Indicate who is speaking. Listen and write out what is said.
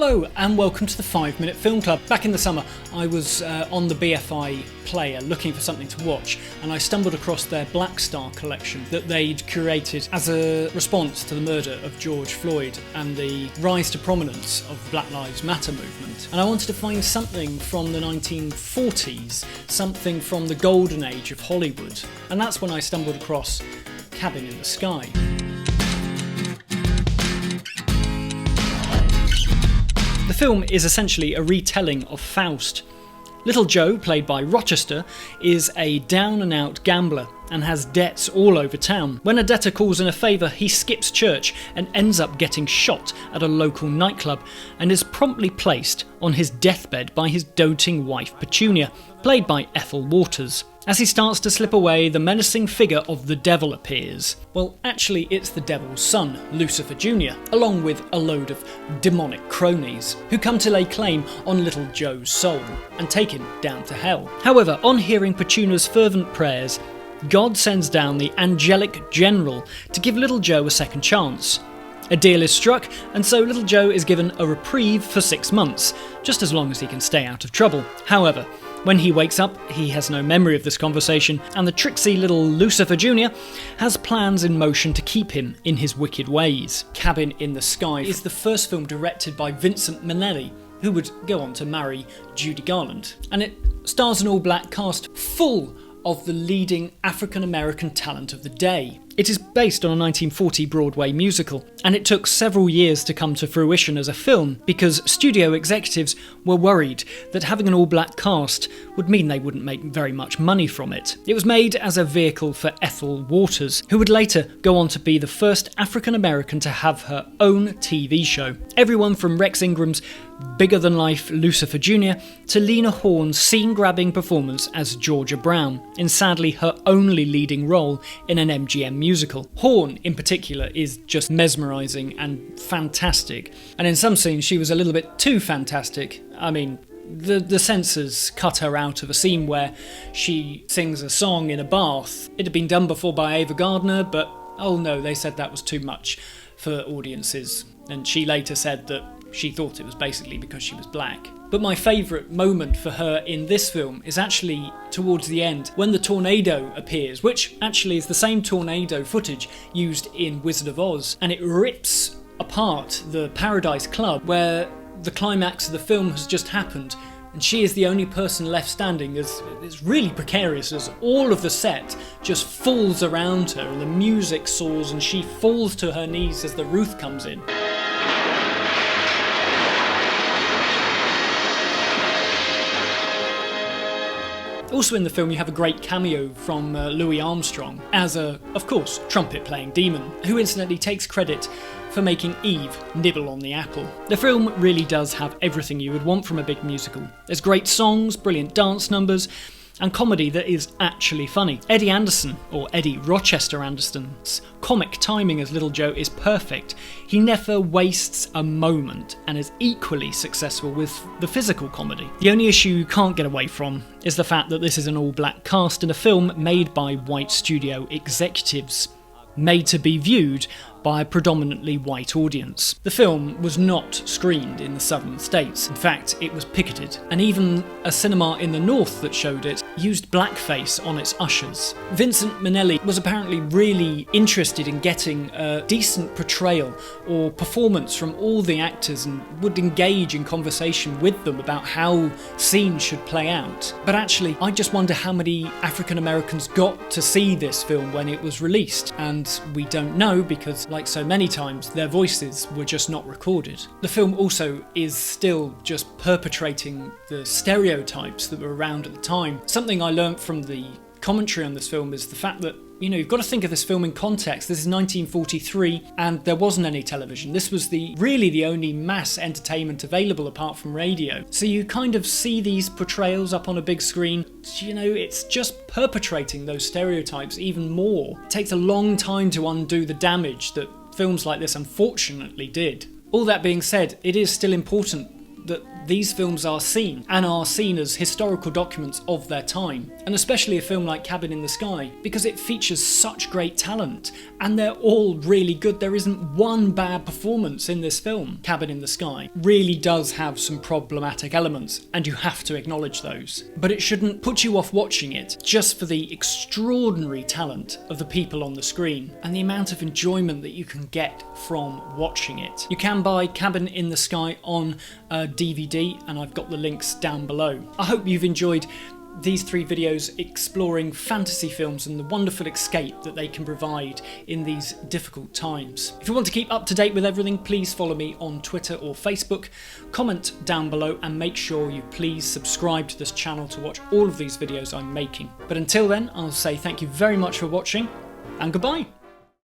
Speaker 1: Hello and welcome to the 5 Minute Film Club. Back in the summer I was on the BFI player looking for something to watch, and I stumbled across their Black Star collection that they'd curated as a response to the murder of George Floyd and the rise to prominence of the Black Lives Matter movement. And I wanted to find something from the 1940s, something from the golden age of Hollywood, and that's when I stumbled across Cabin in the Sky. The film is essentially a retelling of Faust. Little Joe, played by Rochester, is a down-and-out gambler and has debts all over town. When a debtor calls in a favour, he skips church and ends up getting shot at a local nightclub and is promptly placed on his deathbed by his doting wife Petunia, played by Ethel. As he starts to slip away, the menacing figure of the devil appears. Well, actually it's the devil's son, Lucifer Jr., along with a load of demonic cronies, who come to lay claim on little Joe's soul and take him down to hell. However, on hearing Petunia's fervent prayers, God sends down the angelic general to give little Joe a second chance. A deal is struck, and so little Joe is given a reprieve for 6 months, just as long as he can stay out of trouble. However, when he wakes up, he has no memory of this conversation, and the tricksy little Lucifer Jr. has plans in motion to keep him in his wicked ways. Cabin in the Sky is the first film directed by Vincent Minnelli, who would go on to marry Judy Garland, and it stars an all-black cast full of the leading African-American talent of the day. It is based on a 1940 Broadway musical, and it took several years to come to fruition as a film because studio executives were worried that having an all-black cast would mean they wouldn't make very much money from it. It was made as a vehicle for Ethel, who would later go on to be the first African-American to have her own TV show. Everyone from Rex Ingram's bigger-than-life Lucifer Jr. to Lena Horne's scene-grabbing performance as Georgia Brown, in sadly her only leading role in an MGM musical. Horne, in particular, is just mesmerising and fantastic, and in some scenes she was a little bit too fantastic. I mean, the censors cut her out of a scene where she sings a song in a bath. It had been done before by Ava Gardner, but oh no, they said that was too much for audiences, and she later said that she thought it was basically because she was black. But my favourite moment for her in this film is actually towards the end, when the tornado appears, which actually is the same tornado footage used in Wizard of Oz, and it rips apart the Paradise Club, where the climax of the film has just happened, and she is the only person left standing. It's really precarious as all of the set just falls around her, and the music soars, and she falls to her knees as the roof comes in. Also in the film you have a great cameo from Louis Armstrong as a, of course, trumpet-playing demon, who incidentally takes credit for making Eve nibble on the apple. The film really does have everything you would want from a big musical. There's great songs, brilliant dance numbers, and comedy that is actually funny. Eddie Rochester Anderson's comic timing as Little Joe is perfect. He never wastes a moment and is equally successful with the physical comedy. The only issue you can't get away from is the fact that this is an all-black cast in a film made by white studio executives, made to be viewed by a predominantly white audience. The film was not screened in the southern states. In fact, it was picketed, and even a cinema in the north that showed it used blackface on its ushers. Vincent Minnelli was apparently really interested in getting a decent portrayal or performance from all the actors and would engage in conversation with them about how scenes should play out. But actually, I just wonder how many African Americans got to see this film when it was released, and we don't know because, like so many times, their voices were just not recorded. The film also is still just perpetrating the stereotypes that were around at the time. Something I learnt from the commentary on this film is the fact that, you've got to think of this film in context. This is 1943 and there wasn't any television. This was really the only mass entertainment available apart from radio. So you kind of see these portrayals up on a big screen. It's just perpetrating those stereotypes even more. It takes a long time to undo the damage that films like this unfortunately did. All that being said, it is still important important that these films are seen, and are seen as historical documents of their time, and especially a film like Cabin in the Sky, because it features such great talent, and they're all really good. There isn't one bad performance in this film. Cabin in the Sky really does have some problematic elements, and you have to acknowledge those. But it shouldn't put you off watching it just for the extraordinary talent of the people on the screen, and the amount of enjoyment that you can get from watching it. You can buy Cabin in the Sky on DVD, and I've got the links down below. I hope you've enjoyed these 3 videos exploring fantasy films and the wonderful escape that they can provide in these difficult times. If you want to keep up to date with everything, please follow me on Twitter or Facebook, comment down below, and make sure you please subscribe to this channel to watch all of these videos I'm making. But until then, I'll say thank you very much for watching, and goodbye.